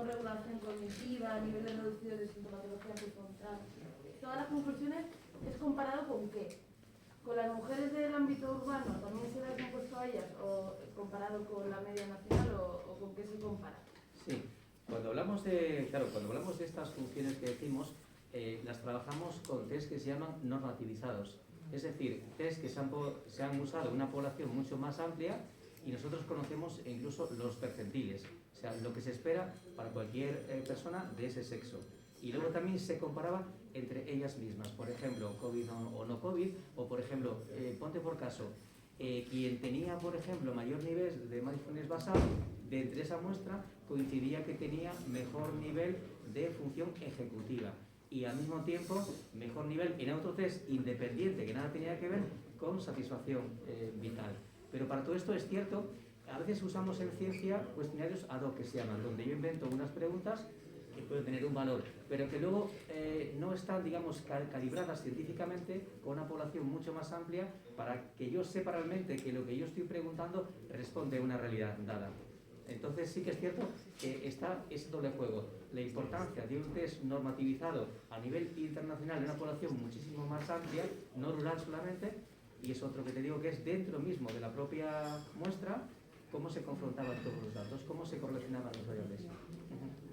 regulación cognitiva, niveles reducidos de sintomatología prefrontal. Todas las conclusiones es comparado con qué. ¿Con las mujeres del ámbito urbano también se las han puesto a ellas o comparado con la media nacional o con qué se compara? Sí, cuando hablamos de estas funciones que decimos, las trabajamos con test que se llaman normativizados, es decir, test que se han usado en una población mucho más amplia y nosotros conocemos incluso los percentiles, o sea, lo que se espera para cualquier persona de ese sexo. Y luego también se comparaba entre ellas mismas, por ejemplo, COVID o no COVID, o por ejemplo, ponte por caso, quien tenía, por ejemplo, mayor nivel de mindfulness basal, de entre esa muestra coincidía que tenía mejor nivel de función ejecutiva y al mismo tiempo mejor nivel en otro test independiente que nada tenía que ver con satisfacción vital. Pero para todo esto es cierto, a veces usamos en ciencia cuestionarios ad hoc que se llaman, donde yo invento unas preguntas que pueden tener un valor, pero que luego no están, digamos, calibradas científicamente con una población mucho más amplia para que yo sepa realmente que lo que yo estoy preguntando responde a una realidad dada. Entonces sí que es cierto que está ese doble juego, la importancia de un test normativizado a nivel internacional en una población muchísimo más amplia, no rural solamente, y es otro que te digo que es dentro mismo de la propia muestra, cómo se confrontaban todos los datos, cómo se correlacionaban los variables.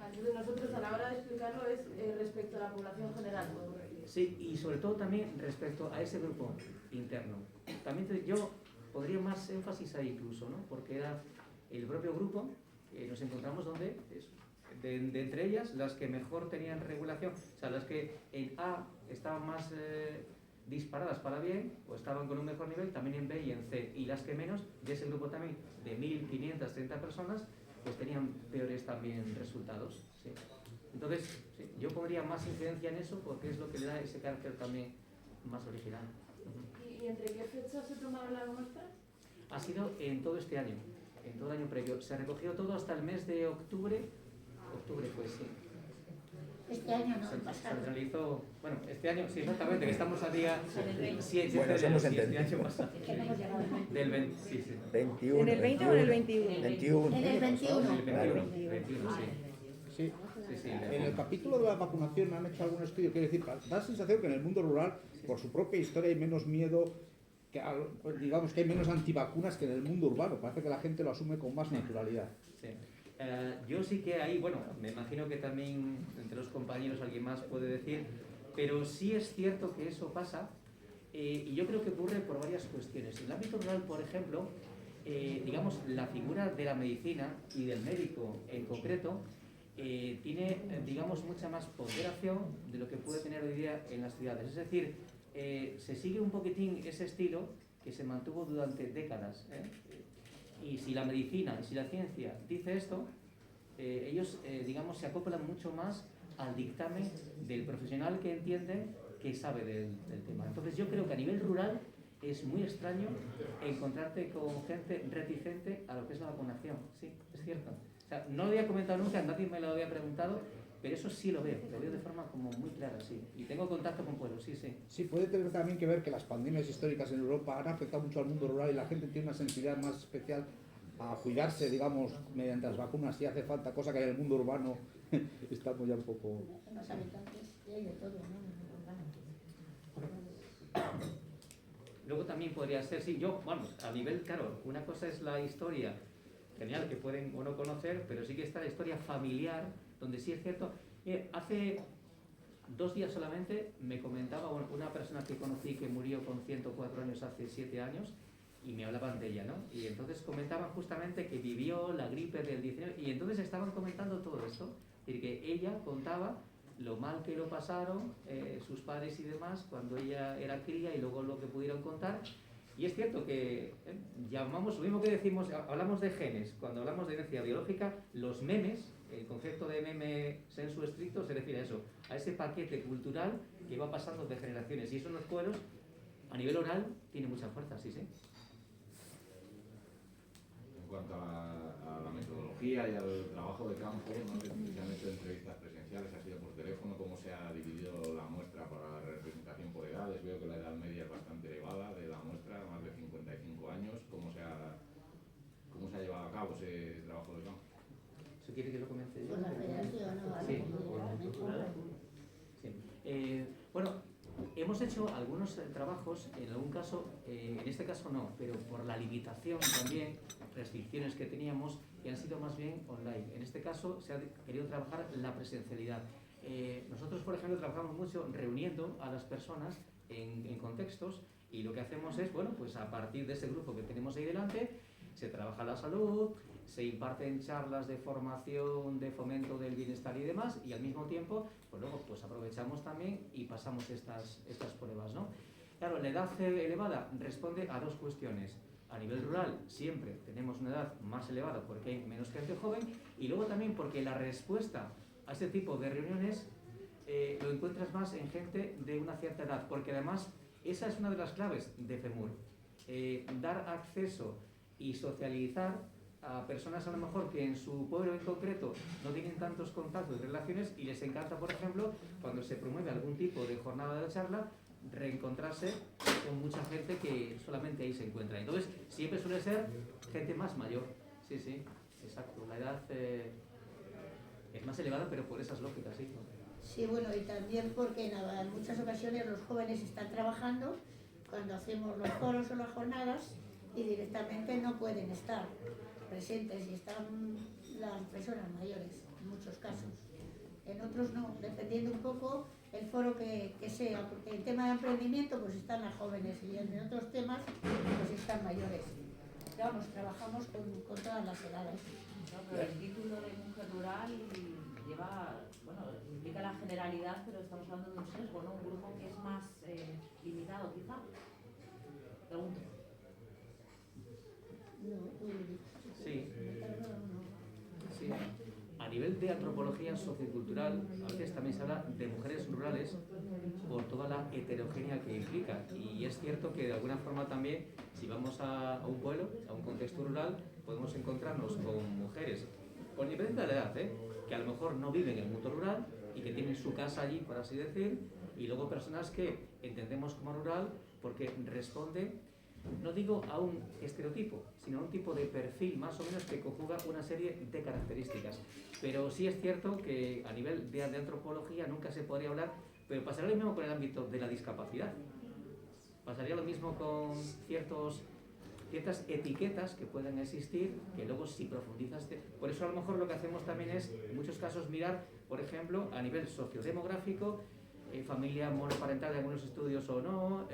Entonces nosotros a la hora de explicarlo es respecto a la población general, podemos decir. Sí, y sobre todo también respecto a ese grupo interno. También yo podría más énfasis ahí incluso, ¿no? Porque era el propio grupo, nos encontramos donde, de entre ellas, las que mejor tenían regulación, o sea, las que en A estaban más disparadas para bien, o estaban con un mejor nivel, también en B y en C, y las que menos, de ese grupo también, de 1.530 personas, pues tenían peores también resultados. ¿Sí? Entonces, sí, yo pondría más incidencia en eso porque es lo que le da ese carácter también más original. ¿Y entre qué fechas se tomaron las muestras? Ha sido en todo este año, en todo el año previo. Se recogió todo hasta el mes de octubre. Octubre fue, sí. Este año no, se realizó, bueno, este año, sí, exactamente, que estamos a día 7 bueno, de enero, sí, este entendido. año pasado. Del 20, sí, sí. 21, ¿En el 20 o en el 21? 21. En el 21. Claro. 21, sí. Sí. Sí, sí, En el capítulo de la vacunación han hecho algún estudio, quiere decir, da la sensación que en el mundo rural, por su propia historia, hay menos miedo, pues digamos que hay menos antivacunas que en el mundo urbano. Parece que la gente lo asume con más naturalidad. Sí. Yo sí que ahí, bueno, me imagino que también entre los compañeros alguien más puede decir, pero sí es cierto que eso pasa y yo creo que ocurre por varias cuestiones. En el ámbito rural, por ejemplo, digamos, la figura de la medicina y del médico en concreto tiene, digamos, mucha más ponderación de lo que puede tener hoy día en las ciudades. Es decir, se sigue un poquitín ese estilo que se mantuvo durante décadas. Y si la medicina y si la ciencia dice esto, ellos, digamos, se acoplan mucho más al dictamen del profesional que entiende, que sabe del tema. Entonces yo creo que a nivel rural es muy extraño encontrarte con gente reticente a lo que es la vacunación. Sí, es cierto. O sea, no lo había comentado nunca, nadie me lo había preguntado, pero eso sí lo veo de forma como muy clara, sí. Y tengo contacto con pueblos, sí, sí. Sí, puede tener también que ver que las pandemias históricas en Europa han afectado mucho al mundo rural y la gente tiene una sensibilidad más especial a cuidarse, digamos, mediante las vacunas si hace falta, cosa que en el mundo urbano estamos ya un poco... Los habitantes, y hay de todo, ¿no? Luego también podría ser, sí, yo, vamos, a nivel, claro, una cosa es la historia genial que pueden o no conocer, pero sí que está la historia familiar, donde sí es cierto. Hace 2 días solamente me comentaba una persona que conocí que murió con 104 años hace 7 años y me hablaban de ella, ¿no? Y entonces comentaban justamente que vivió la gripe del 19 y entonces estaban comentando todo esto, es decir, que ella contaba lo mal que lo pasaron sus padres y demás cuando ella era cría y luego lo que pudieron contar. Y es cierto que llamamos, lo mismo que decimos, hablamos de genes, cuando hablamos de herencia biológica, los memes, el concepto de meme sensu estricto se refiere a eso, a ese paquete cultural que va pasando de generaciones. Y eso en los pueblos, a nivel oral, tiene mucha fuerza, sí, sí. En cuanto a la metodología y al trabajo de campo, no sé si se han hecho entrevistas presenciales, ha sido por teléfono, cómo se ha dividido la muestra para la representación por edades. Veo que la edad media es bastante elevada de la muestra, más de 55 años. ¿Cómo se ha llevado a cabo ese trabajo de campo? ¿Se quiere que lo comience yo? Por la federación, ¿no? Sí. Directamente. Sí. Bueno, hemos hecho algunos trabajos, en algún caso, en este caso no, pero por la limitación también, restricciones que teníamos, y han sido más bien online. En este caso se ha querido trabajar la presencialidad. Nosotros, por ejemplo, trabajamos mucho reuniendo a las personas en contextos, y lo que hacemos es, bueno, pues a partir de ese grupo que tenemos ahí delante, se trabaja la salud, se imparten charlas de formación, de fomento del bienestar y demás, y al mismo tiempo, pues luego pues aprovechamos también y pasamos estas pruebas, ¿no? Claro, la edad elevada responde a dos cuestiones. A nivel rural siempre tenemos una edad más elevada porque hay menos gente joven, y luego también porque la respuesta a este tipo de reuniones lo encuentras más en gente de una cierta edad, porque además esa es una de las claves de FEMUR. Dar acceso y socializar a personas a lo mejor que en su pueblo en concreto no tienen tantos contactos y relaciones, y les encanta, por ejemplo, cuando se promueve algún tipo de jornada de charla, reencontrarse con mucha gente que solamente ahí se encuentra. Entonces siempre suele ser gente más mayor. Sí, sí, exacto. La edad es más elevada, pero por esas lógicas, sí. Sí, bueno, y también porque en muchas ocasiones los jóvenes están trabajando cuando hacemos los foros o las jornadas y directamente no pueden estar presentes, y están las personas mayores en muchos casos. En otros no, dependiendo un poco el foro que sea, porque el tema de emprendimiento pues están las jóvenes, y en otros temas pues están mayores. Pero vamos, trabajamos con todas las edades. No, pero el título de mujer rural lleva, bueno, implica la generalidad, pero estamos hablando de un sesgo, ¿no? Un grupo que es más limitado, quizá. Pregunto. Sí. Sí. A nivel de antropología sociocultural, a veces también se habla de mujeres rurales por toda la heterogeneidad que implica. Y es cierto que de alguna forma también, si vamos a un pueblo, a un contexto rural, podemos encontrarnos con mujeres, con independencia de la edad, que a lo mejor no viven en el mundo rural y que tienen su casa allí, por así decir, y luego personas que entendemos como rural porque responden, no digo a un estereotipo, sino a un tipo de perfil más o menos que conjuga una serie de características. Pero sí es cierto que a nivel de antropología nunca se podría hablar, pero pasaría lo mismo con el ámbito de la discapacidad. Pasaría lo mismo con ciertas etiquetas que pueden existir, que luego si profundizas... Por eso a lo mejor lo que hacemos también es, en muchos casos, mirar, por ejemplo, a nivel sociodemográfico, familia monoparental de algunos estudios o no,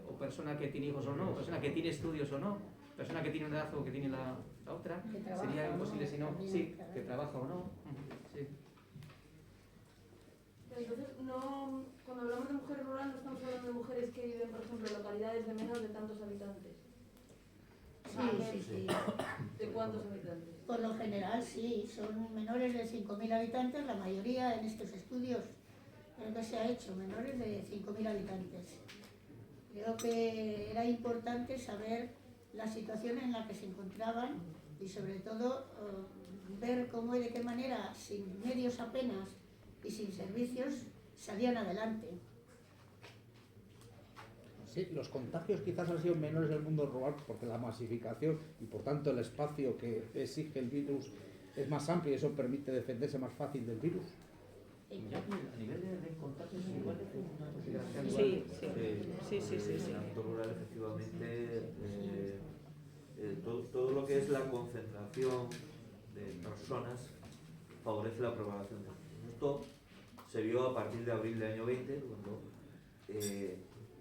o persona que tiene hijos o no, persona que tiene estudios o no, persona que tiene una edad o que tiene la otra. Sería imposible si no, sí, que trabaja o no. Sí. Entonces, no, cuando hablamos de mujer rural no estamos hablando de mujeres que viven, por ejemplo, en localidades de menos de tantos habitantes. Sí. ¿De cuántos habitantes? Por lo general sí, son menores de 5.000 habitantes, la mayoría en estos estudios, creo que se ha hecho, menores de 5.000 habitantes. Creo que era importante saber la situación en la que se encontraban y sobre todo ver cómo y de qué manera, sin medios apenas y sin servicios, salían adelante. Sí, los contagios quizás han sido menores en el mundo rural porque la masificación y por tanto el espacio que exige el virus es más amplio y eso permite defenderse más fácil del virus. A nivel de contagios igual es una consideración Sí, igual. sí. En el ámbito rural, efectivamente, todo lo que es la concentración de personas favorece la propagación del virus. Esto se vio a partir de abril del año 20, cuando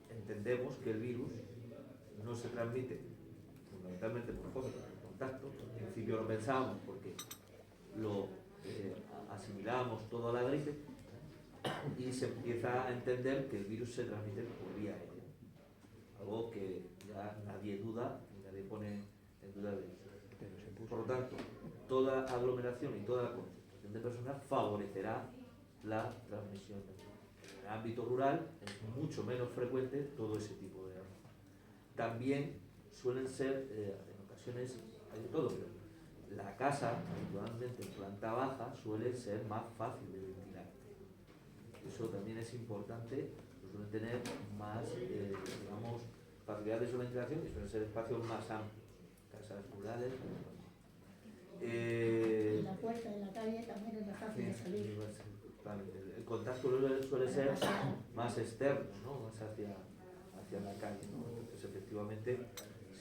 entendemos que el virus no se transmite fundamentalmente por contacto. En principio lo pensábamos porque lo asimilábamos todo a la gripe, y se empieza a entender que el virus se transmite por vía aérea, algo que ya nadie duda ni nadie pone en duda de eso. Por lo tanto, toda aglomeración y toda concentración de personas favorecerá la transmisión del virus. En el ámbito rural es mucho menos frecuente todo ese tipo de armas. También suelen ser, en ocasiones hay de todo, pero la casa, habitualmente en planta baja, suele ser más fácil de ventilar. Eso también es importante, suelen tener más, facilidades de ventilación y suelen ser espacios más amplios, casas rurales. En la puerta de la calle también es más fácil de salir. El contacto suele ser más externo, ¿no? Más hacia la calle, ¿no? Entonces, efectivamente,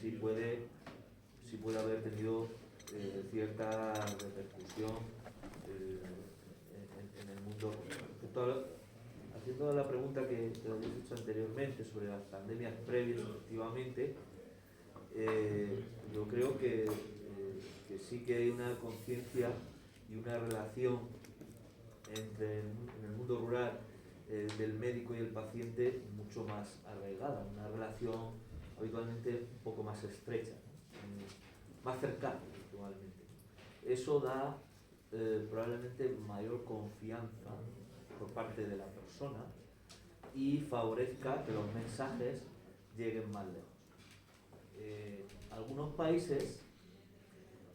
sí puede haber tenido cierta repercusión en el mundo. Haciendo la pregunta que habéis hecho anteriormente sobre las pandemias previas, efectivamente, yo creo que sí que hay una conciencia y una relación en el mundo rural del médico y el paciente mucho más arraigada, una relación habitualmente un poco más estrecha, más cercana habitualmente. Eso da probablemente mayor confianza por parte de la persona y favorezca que los mensajes lleguen más lejos. Algunos países,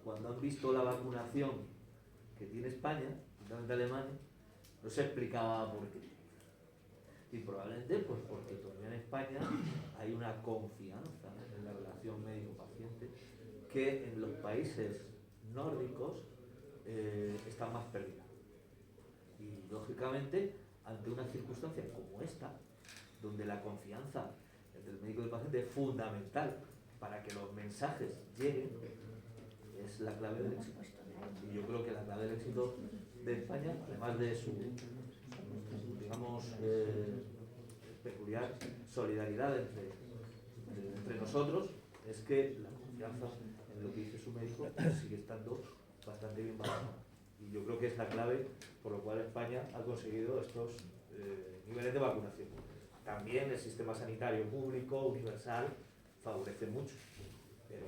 cuando han visto la vacunación que tiene España, principalmente Alemania, no se explicaba por qué. Y probablemente pues porque todavía en España hay una confianza en la relación médico-paciente que en los países nórdicos está más perdida. Y lógicamente, ante una circunstancia como esta, donde la confianza entre el médico y el paciente es fundamental para que los mensajes lleguen, es la clave del éxito. Y yo creo que la clave del éxito de España, además de su, digamos, peculiar solidaridad entre nosotros, es que la confianza en lo que dice su médico sigue estando bastante bien valorada. Y yo creo que es la clave por lo cual España ha conseguido estos niveles de vacunación. También el sistema sanitario público, universal, favorece mucho. Pero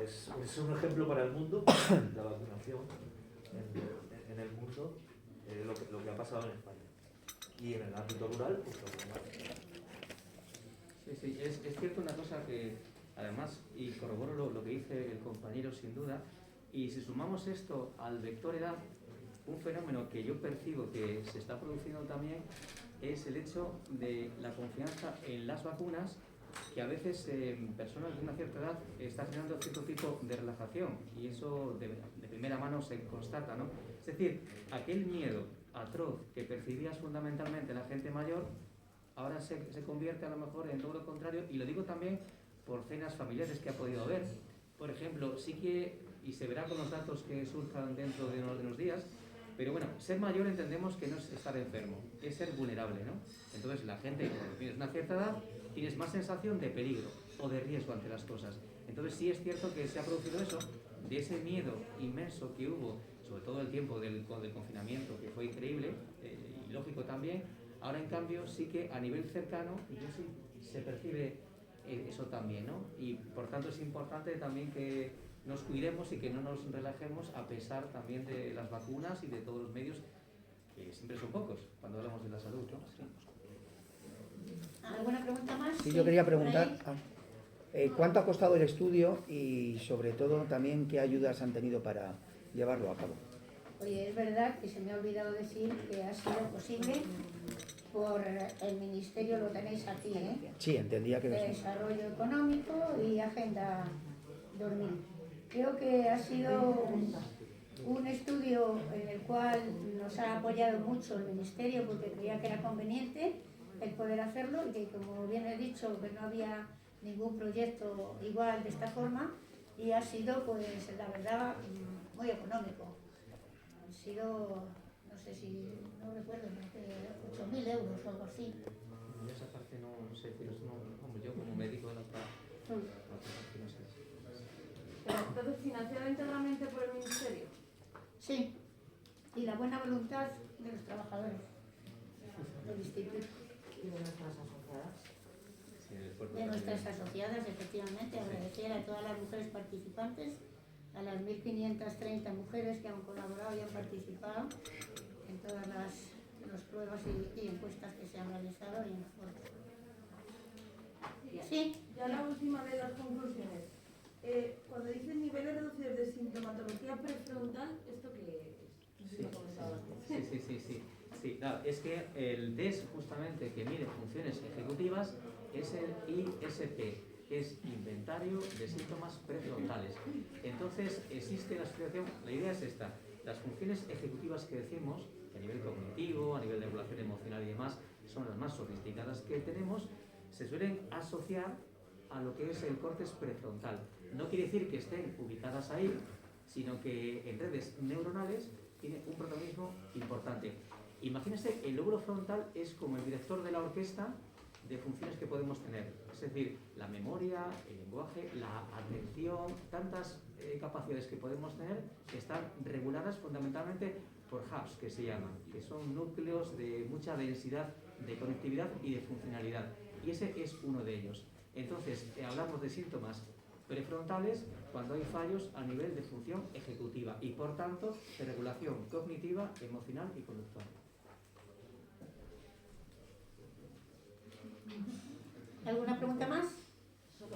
es un ejemplo para el mundo, la vacunación en el mundo, lo que ha pasado en España. Y en el ámbito rural, pues todavía más. Sí, es cierto una cosa que, además, y corroboro lo que dice el compañero sin duda, y si sumamos esto al vector edad, un fenómeno que yo percibo que se está produciendo también es el hecho de la confianza en las vacunas, que a veces en personas de una cierta edad está generando cierto tipo de relajación, y eso de primera mano se constata, ¿no? Es decir, aquel miedo atroz que percibías fundamentalmente la gente mayor, ahora se convierte a lo mejor en todo lo contrario, y lo digo también por cenas familiares que ha podido haber. Por ejemplo, sí que, y se verá con los datos que surjan dentro de unos días, pero bueno, ser mayor entendemos que no es estar enfermo, es ser vulnerable, ¿no? Entonces la gente, cuando tienes una cierta edad, tienes más sensación de peligro o de riesgo ante las cosas. Entonces sí es cierto que se ha producido eso, de ese miedo inmenso que hubo, sobre todo el tiempo del confinamiento, que fue increíble, y lógico también. Ahora en cambio sí que a nivel cercano, yo sí se percibe eso también, ¿no? Y por tanto es importante también que nos cuidemos y que no nos relajemos a pesar también de las vacunas y de todos los medios, que siempre son pocos cuando hablamos de la salud, ¿no? Sí. ¿Alguna pregunta más? Sí, yo quería por ahí. preguntar cuánto ha costado el estudio y sobre todo también qué ayudas han tenido para llevarlo a cabo. Oye, es verdad que se me ha olvidado decir que ha sido posible por el Ministerio, lo tenéis aquí, ¿eh? Sí, entendía que De era Desarrollo Económico y Agenda 2000. Creo que ha sido un estudio en el cual nos ha apoyado mucho el Ministerio porque creía que era conveniente el poder hacerlo y que, como bien he dicho, que no había ningún proyecto igual de esta forma, y ha sido, pues, la verdad, muy económico. Han sido, no sé si, no recuerdo, 8.000 euros o algo así. Yo esa parte no sé deciros, yo como médico de la otra parte no sé. Pero entonces, financiado íntegramente por el Ministerio. Sí, y la buena voluntad de los trabajadores del instituto. ¿Y de nuestras asociadas? Sí, el esfuerzo De nuestras también. asociadas, efectivamente, agradecer a todas las mujeres participantes, a las 1.530 mujeres que han colaborado y han participado en todas las pruebas y encuestas que se han realizado y en los foros. Sí, Ya la última de las conclusiones. Cuando dices niveles reducidos de sintomatología prefrontal, ¿esto qué es? No sé si lo comentabas antes. Sí, claro, es que el test justamente que mide funciones ejecutivas es el ISP, que es inventario de síntomas prefrontales. Entonces, existe la asociación, la idea es esta, las funciones ejecutivas que decimos, que a nivel cognitivo, a nivel de regulación emocional y demás, son las más sofisticadas que tenemos, se suelen asociar a lo que es el córtex prefrontal. No quiere decir que estén ubicadas ahí, sino que en redes neuronales tiene un protagonismo importante. Imagínense, el lóbulo frontal es como el director de la orquesta de funciones que podemos tener, es decir, la memoria, el lenguaje, la atención, tantas capacidades que podemos tener que están reguladas fundamentalmente por hubs, que se llaman, que son núcleos de mucha densidad de conectividad y de funcionalidad, y ese es uno de ellos. Entonces, hablamos de síntomas prefrontales cuando hay fallos a nivel de función ejecutiva y, por tanto, de regulación cognitiva, emocional y conductual. ¿Alguna pregunta más?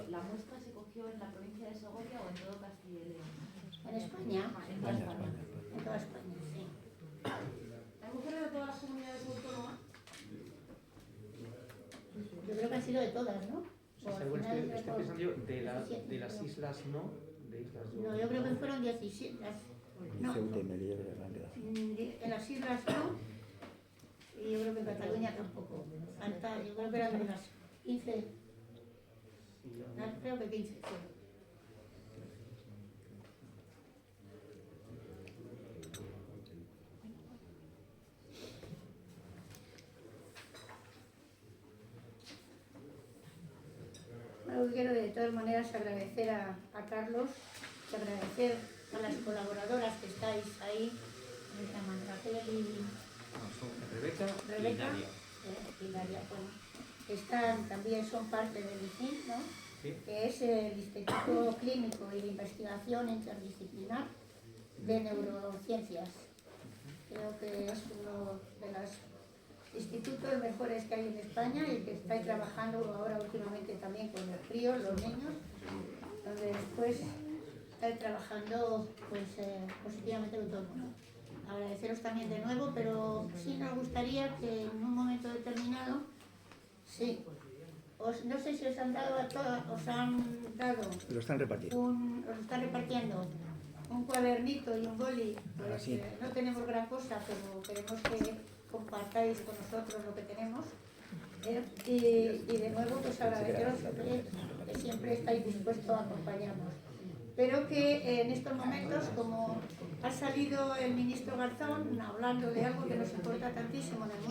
¿La muestra se cogió en la provincia de Segovia o en todo Castilla y León? En España. En toda España. En toda España, sí. ¿Hay mujeres de todas las comunidades autónomas? Yo creo que han sido de todas, ¿no? Sí, según estoy pensando yo, de las islas no, de islas yo. No, yo creo que fueron 17. No, Ceuta y Melilla que han quedado. en las islas no. Y yo creo que en Cataluña tampoco. Falta, yo creo que eran unas 15. Creo que 15, sí. Bueno, quiero de todas maneras agradecer a Carlos, agradecer a las colaboradoras que estáis ahí, Raquel y Son Rebeca y Rebeca, Nadia. y Daria, bueno, también son parte del ICIN, ¿no? Sí. Que es el Instituto Clínico y de Investigación Interdisciplinar de Neurociencias. Creo que es uno de los institutos mejores que hay en España y que estáis trabajando ahora últimamente también con los críos, los niños, donde después estáis trabajando pues, positivamente con todo el mundo. Agradeceros también de nuevo, pero sí nos gustaría que en un momento determinado, sí, no sé si os han dado a todas, os han dado, Lo están repartiendo. os están repartiendo un cuadernito y un boli, pues sí. no tenemos gran cosa, pero queremos que compartáis con nosotros lo que tenemos. Y de nuevo, pues agradeceros que siempre estáis dispuestos a acompañarnos. Pero que en estos momentos, como ha salido el ministro Garzón hablando de algo que nos importa tantísimo en el mundo